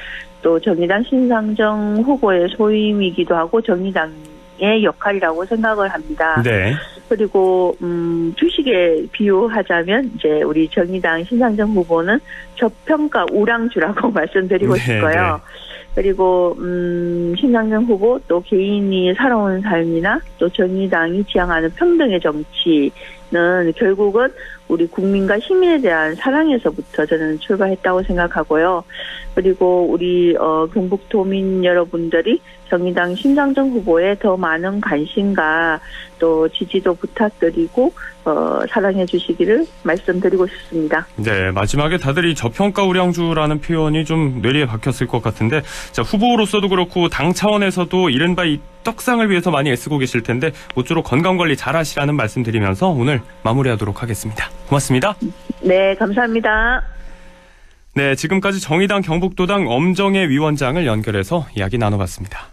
또 정의당 신상정 후보의 소임이기도 하고 정의당의 역할이라고 생각을 합니다. 네. 그리고 주식에 비유하자면 이제 우리 정의당 신상정 후보는 저평가 우량주라고 말씀드리고 네, 싶고요. 네. 그리고 신상정 후보 또 개인이 살아온 삶이나 또 정의당이 지향하는 평등의 정치는 결국은 우리 국민과 시민에 대한 사랑에서부터 저는 출발했다고 생각하고요. 그리고 우리 경북도민 여러분들이 정의당 신상정 후보에 더 많은 관심과 또 지지도 부탁드리고 사랑해 주시기를 말씀드리고 싶습니다. 네, 마지막에 다들 이 저평가 우량주라는 표현이 좀 뇌리에 박혔을 것 같은데, 자, 후보로서도 그렇고 당 차원에서도 이른바 이 떡상을 위해서 많이 애쓰고 계실 텐데 모쪼록 건강관리 잘하시라는 말씀드리면서 오늘 마무리하도록 하겠습니다. 고맙습니다. 네, 감사합니다. 네, 지금까지 정의당 경북도당 엄정혜 위원장을 연결해서 이야기 나눠봤습니다.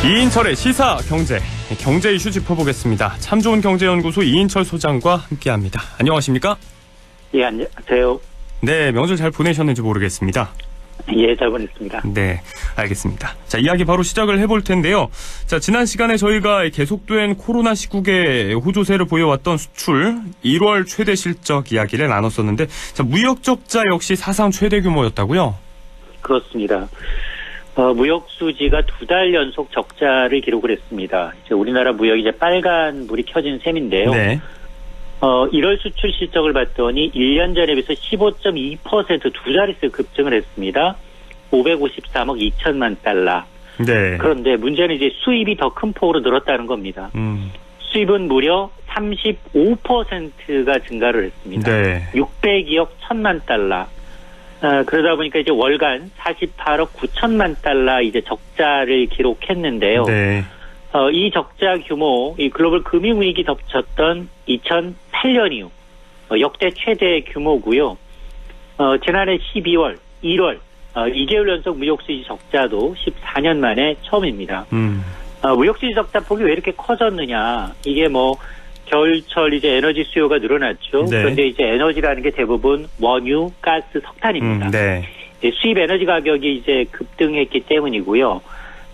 이인철의 시사 경제 이슈 짚어보겠습니다. 참 좋은 경제연구소 이인철 소장과 함께합니다. 안녕하십니까? 예, 안녕하세요. 네, 명절 잘 보내셨는지 모르겠습니다. 예, 잘 보냈습니다. 네, 알겠습니다. 자, 이야기 바로 시작을 해볼 텐데요. 자, 지난 시간에 저희가 계속된 코로나 시국에 호조세를 보여왔던 수출 1월 최대 실적 이야기를 나눴었는데, 자, 무역 적자 역시 사상 최대 규모였다고요? 그렇습니다. 무역 수지가 2달 연속 적자를 기록을 했습니다. 이제 우리나라 무역이 이제 빨간 불이 켜진 셈인데요. 네. 1월 수출 실적을 봤더니 1년 전에 비해서 15.2% 두 자릿수 급증을 했습니다. 553억 2천만 달러. 네. 그런데 문제는 이제 수입이 더 큰 폭으로 늘었다는 겁니다. 수입은 무려 35%가 증가를 했습니다. 네. 602억 1천만 달러. 그러다 보니까 이제 월간 48억 9천만 달러 이제 적자를 기록했는데요. 네. 이 적자 규모, 이 글로벌 금융위기 덮쳤던 2008년 이후 역대 최대 규모고요. 지난해 12월, 1월 2개월 연속 무역수지 적자도 14년 만에 처음입니다. 무역수지 적자폭이 왜 이렇게 커졌느냐? 이게 뭐 겨울철 이제 에너지 수요가 늘어났죠. 네. 그런데 이제 에너지라는 게 대부분 원유, 가스, 석탄입니다. 네. 수입 에너지 가격이 이제 급등했기 때문이고요.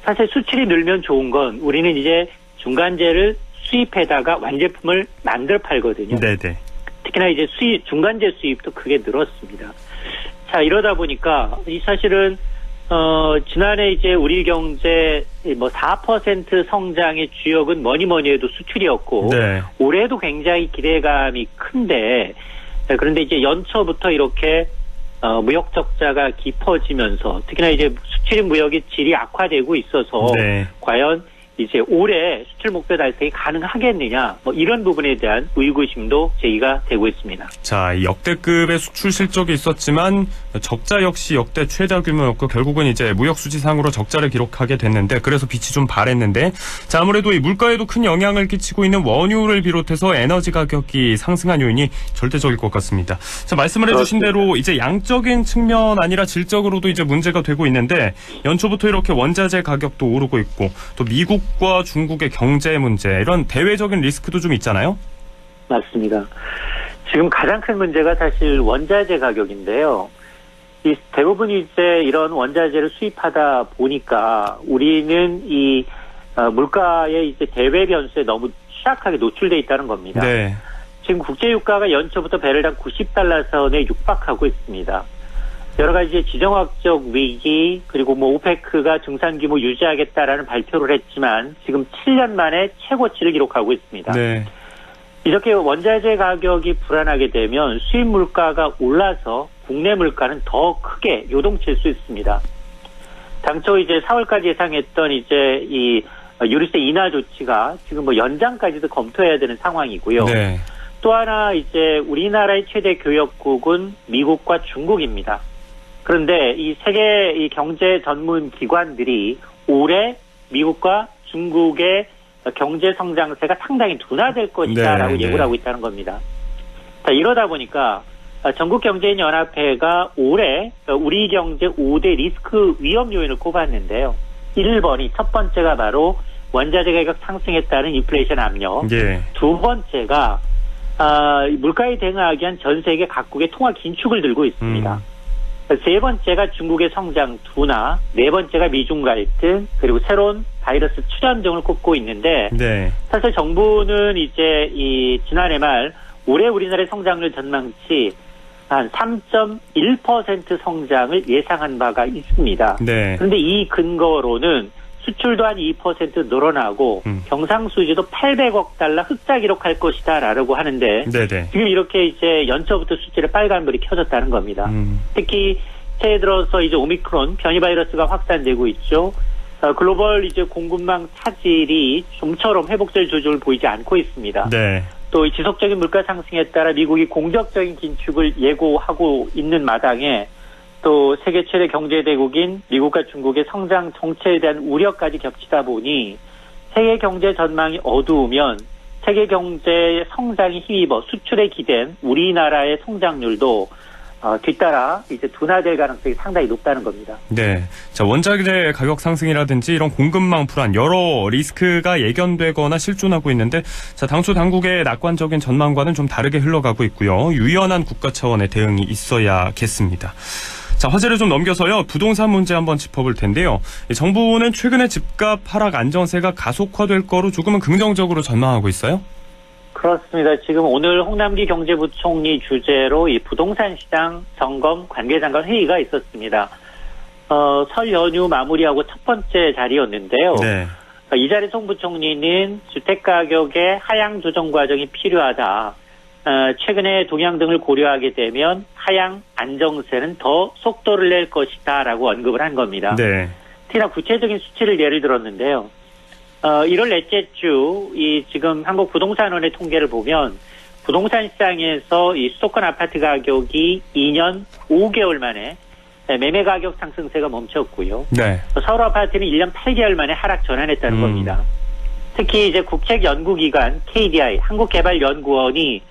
사실 수출이 늘면 좋은 건 우리는 이제 중간재를 수입해다가 완제품을 만들어 팔거든요. 네네. 특히나 이제 중간재 수입도 크게 늘었습니다. 자, 이러다 보니까 이 사실은 지난해 이제 우리 경제 뭐 4% 성장의 주역은 뭐니 해도 수출이었고 네. 올해도 굉장히 기대감이 큰데 그런데 이제 연초부터 이렇게 무역 적자가 깊어지면서 특히나 이제 수출입 무역의 질이 악화되고 있어서 네. 과연 이제 올해 수출 목표 달성이 가능하겠느냐 뭐 이런 부분에 대한 의구심도 제기가 되고 있습니다. 자, 이 역대급의 수출 실적이 있었지만 적자 역시 역대 최다 규모였고 결국은 이제 무역 수지상으로 적자를 기록하게 됐는데 그래서 빛이 좀 발했는데 자, 아무래도 이 물가에도 큰 영향을 끼치고 있는 원유를 비롯해서 에너지 가격이 상승한 요인이 절대적일 것 같습니다. 자, 말씀을 해주신 대로 이제 양적인 측면 아니라 질적으로도 이제 문제가 되고 있는데 연초부터 이렇게 원자재 가격도 오르고 있고 또 미국과 중국의 경제 문제 이런 대외적인 리스크도 좀 있잖아요. 맞습니다. 지금 가장 큰 문제가 사실 원자재 가격인데요. 이 대부분 이제 이런 원자재를 수입하다 보니까 우리는 이 물가의 이제 대외 변수에 너무 취약하게 노출돼 있다는 겁니다. 네. 지금 국제 유가가 연초부터 배럴당 90달러 선에 육박하고 있습니다. 여러 가지 지정학적 위기 그리고 뭐 오페크가 증산 규모 유지하겠다라는 발표를 했지만 지금 7년 만에 최고치를 기록하고 있습니다. 네. 이렇게 원자재 가격이 불안하게 되면 수입 물가가 올라서 국내 물가는 더 크게 요동칠 수 있습니다. 당초 이제 4월까지 예상했던 이제 이 유류세 인하 조치가 지금 뭐 연장까지도 검토해야 되는 상황이고요. 네. 또 하나 이제 우리나라의 최대 교역국은 미국과 중국입니다. 그런데 이 세계 이 경제 전문 기관들이 올해 미국과 중국의 경제 성장세가 상당히 둔화될 것이다라고 예고를 하고 있다는 겁니다. 자, 이러다 보니까 전국경제인연합회가 올해 우리 경제 5대 리스크 위험 요인을 꼽았는데요. 1번이 첫 번째가 바로 원자재 가격 상승에 따른 인플레이션 압력. 예. 두 번째가 물가에 대응하기 위한 전 세계 각국의 통화 긴축을 들고 있습니다. 세 번째가 중국의 성장 둔화, 네 번째가 미중 갈등, 그리고 새로운 바이러스 출현 등을 꼽고 있는데 네. 사실 정부는 이제 이 지난해 말 올해 우리나라의 성장률 전망치 한 3.1% 성장을 예상한 바가 있습니다. 네. 그런데 이 근거로는 수출도 한 2% 늘어나고 경상수지도 800억 달러 흑자 기록할 것이다라고 하는데 네네. 지금 이렇게 이제 연초부터 수출에 빨간불이 켜졌다는 겁니다. 특히 새해 들어서 이제 오미크론 변이 바이러스가 확산되고 있죠. 글로벌 이제 공급망 차질이 좀처럼 회복될 조짐을 보이지 않고 있습니다. 네. 또 이 지속적인 물가 상승에 따라 미국이 공격적인 긴축을 예고하고 있는 마당에 또 세계 최대 경제 대국인 미국과 중국의 성장 정체에 대한 우려까지 겹치다 보니 세계 경제 전망이 어두우면 세계 경제의 성장이 힘입어 수출에 기댄 우리나라의 성장률도 뒤따라 이제 둔화될 가능성이 상당히 높다는 겁니다. 네. 자, 원자재 가격 상승이라든지 이런 공급망 불안 여러 리스크가 예견되거나 실존하고 있는데 자, 당초 당국의 낙관적인 전망과는 좀 다르게 흘러가고 있고요. 유연한 국가 차원의 대응이 있어야겠습니다. 자, 화제를 좀 넘겨서요. 부동산 문제 한번 짚어볼 텐데요. 정부는 최근에 집값 하락 안정세가 가속화될 거로 조금은 긍정적으로 전망하고 있어요? 그렇습니다. 지금 오늘 홍남기 경제부총리 주재로 이 부동산 시장 점검 관계장관 회의가 있었습니다. 설 연휴 마무리하고 첫 번째 자리였는데요. 네. 이 자리 송 부총리는 주택가격의 하향 조정 과정이 필요하다. 최근에 동향 등을 고려하게 되면 하향 안정세는 더 속도를 낼 것이다 라고 언급을 한 겁니다. 네. 특히나 구체적인 수치를 예를 들었는데요. 1월 넷째 주 이 지금 한국부동산원의 통계를 보면 부동산 시장에서 이 수도권 아파트 가격이 2년 5개월 만에 매매 가격 상승세가 멈췄고요. 네. 서울 아파트는 1년 8개월 만에 하락 전환했다는 겁니다. 특히 이제 국책연구기관 KDI 한국개발연구원이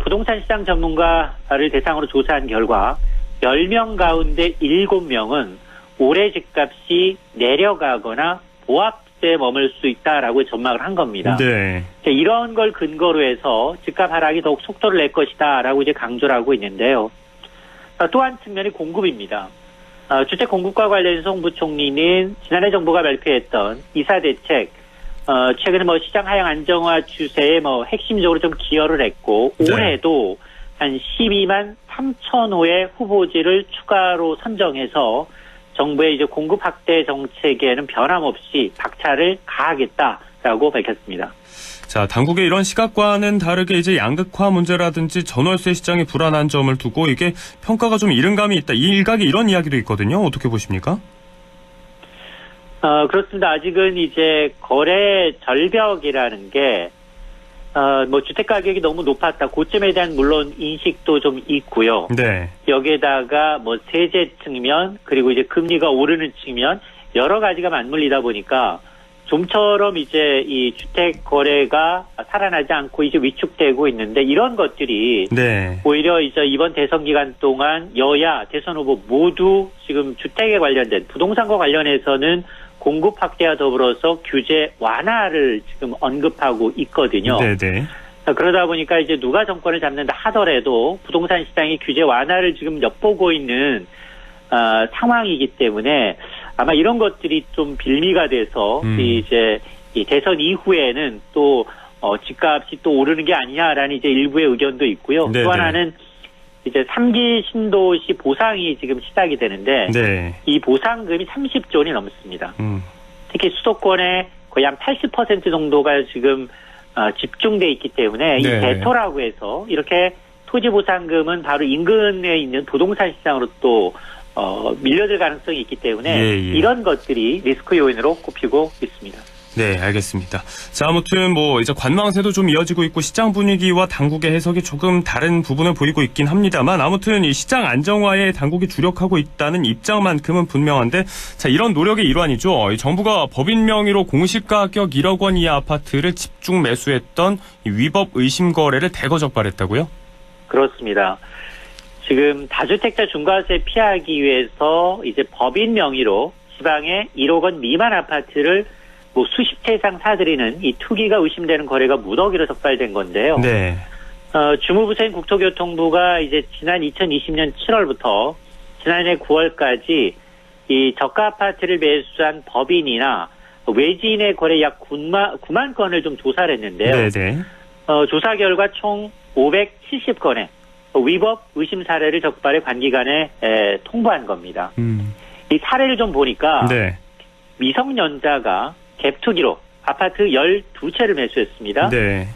부동산 시장 전문가를 대상으로 조사한 결과 10명 가운데 7명은 올해 집값이 내려가거나 보합세에 머물 수 있다라고 전망을 한 겁니다. 네. 이런 걸 근거로 해서 집값 하락이 더욱 속도를 낼 것이다라고 이제 강조를 하고 있는데요. 또 한 측면이 공급입니다. 주택 공급과 관련해서 홍 부총리는 지난해 정부가 발표했던 이사 대책, 최근에 시장 하향 안정화 추세에 핵심적으로 좀 기여를 했고, 네. 올해도 한 12만 3천 호의 후보지를 추가로 선정해서 정부의 이제 공급 확대 정책에는 변함없이 박차를 가하겠다라고 밝혔습니다. 자, 당국의 이런 시각과는 다르게 이제 양극화 문제라든지 전월세 시장의 불안한 점을 두고 이게 평가가 좀 이른 감이 있다. 이 일각에 이런 이야기도 있거든요. 어떻게 보십니까? 그렇습니다. 아직은 이제 거래 절벽이라는 게 주택 가격이 너무 높았다. 고점에 대한 물론 인식도 좀 있고요. 네. 여기에다가 세제 측면 그리고 이제 금리가 오르는 측면 여러 가지가 맞물리다 보니까 좀처럼 이제 이 주택 거래가 살아나지 않고 이제 위축되고 있는데 이런 것들이 네. 오히려 이제 이번 대선 기간 동안 여야 대선 후보 모두 지금 주택에 관련된 부동산과 관련해서는 공급 확대와 더불어서 규제 완화를 지금 언급하고 있거든요. 네네. 그러다 보니까 이제 누가 정권을 잡는다 하더라도 부동산 시장이 규제 완화를 지금 엿보고 있는 상황이기 때문에 아마 이런 것들이 좀 빌미가 돼서 이제 이 대선 이후에는 또 집값이 또 오르는 게 아니냐라는 이제 일부의 의견도 있고요. 네네. 또 하나는 이제 3기 신도시 보상이 지금 시작이 되는데 네. 이 보상금이 30조 원이 넘습니다. 특히 수도권에 거의 한 80% 정도가 지금 집중돼 있기 때문에 이 네. 대토라고 해서 이렇게 토지 보상금은 바로 인근에 있는 부동산 시장으로 또 밀려들 가능성이 있기 때문에 예. 이런 것들이 리스크 요인으로 꼽히고 있습니다. 네, 알겠습니다. 자, 아무튼 이제 관망세도 좀 이어지고 있고 시장 분위기와 당국의 해석이 조금 다른 부분을 보이고 있긴 합니다만 아무튼 이 시장 안정화에 당국이 주력하고 있다는 입장만큼은 분명한데 자, 이런 노력의 일환이죠. 이 정부가 법인 명의로 공시가격 1억 원 이하 아파트를 집중 매수했던 이 위법 의심 거래를 대거 적발했다고요? 그렇습니다. 지금 다주택자 중과세 피하기 위해서 이제 법인 명의로 지방에 1억 원 미만 아파트를 수십 채 이상 사들이는 이 투기가 의심되는 거래가 무더기로 적발된 건데요. 네. 주무부처인 국토교통부가 이제 지난 2020년 7월부터 지난해 9월까지 이 저가 아파트를 매수한 법인이나 외지인의 거래 약 9만 건을 좀 조사를 했는데요. 네네. 조사 결과 총 570건의 위법 의심 사례를 적발해 관기관에 통보한 겁니다. 이 사례를 좀 보니까 네. 미성년자가 갭투기로 아파트 12채를 매수했습니다. 네.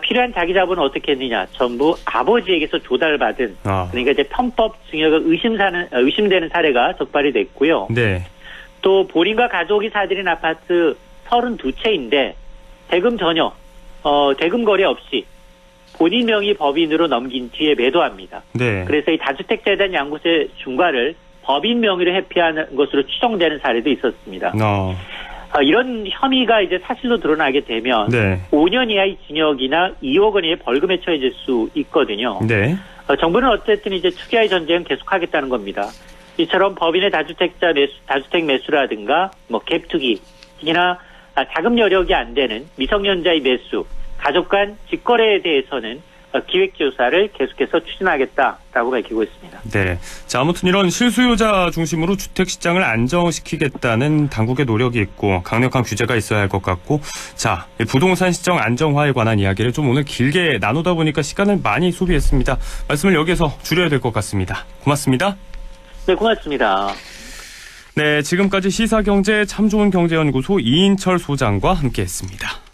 필요한 자기 자본은 어떻게 했느냐. 전부 아버지에게서 조달받은 그러니까 이제 편법 증여가 의심되는 사례가 적발이 됐고요. 네. 또 본인과 가족이 사들인 아파트 32채인데 대금 전혀 대금 거래 없이 본인 명의 법인으로 넘긴 뒤에 매도합니다. 네. 그래서 이 다주택자에 대한 양도세 중과를 법인 명의로 회피하는 것으로 추정되는 사례도 있었습니다. 이런 혐의가 이제 사실로 드러나게 되면 네. 5년 이하의 징역이나 2억 원 이하의 벌금에 처해질 수 있거든요. 네. 정부는 어쨌든 이제 투기와의 전쟁은 계속하겠다는 겁니다. 이처럼 법인의 다주택 매수라든가 갭투기, 특히나 자금 여력이 안 되는 미성년자의 매수, 가족 간 직거래에 대해서는 기획조사를 계속해서 추진하겠다라고 밝히고 있습니다. 네. 자, 아무튼 이런 실수요자 중심으로 주택시장을 안정시키겠다는 당국의 노력이 있고 강력한 규제가 있어야 할 것 같고 자, 부동산 시장 안정화에 관한 이야기를 좀 오늘 길게 나누다 보니까 시간을 많이 소비했습니다. 말씀을 여기서 줄여야 될 것 같습니다. 고맙습니다. 네, 고맙습니다. 네, 지금까지 시사경제 참 좋은 경제연구소 이인철 소장과 함께했습니다.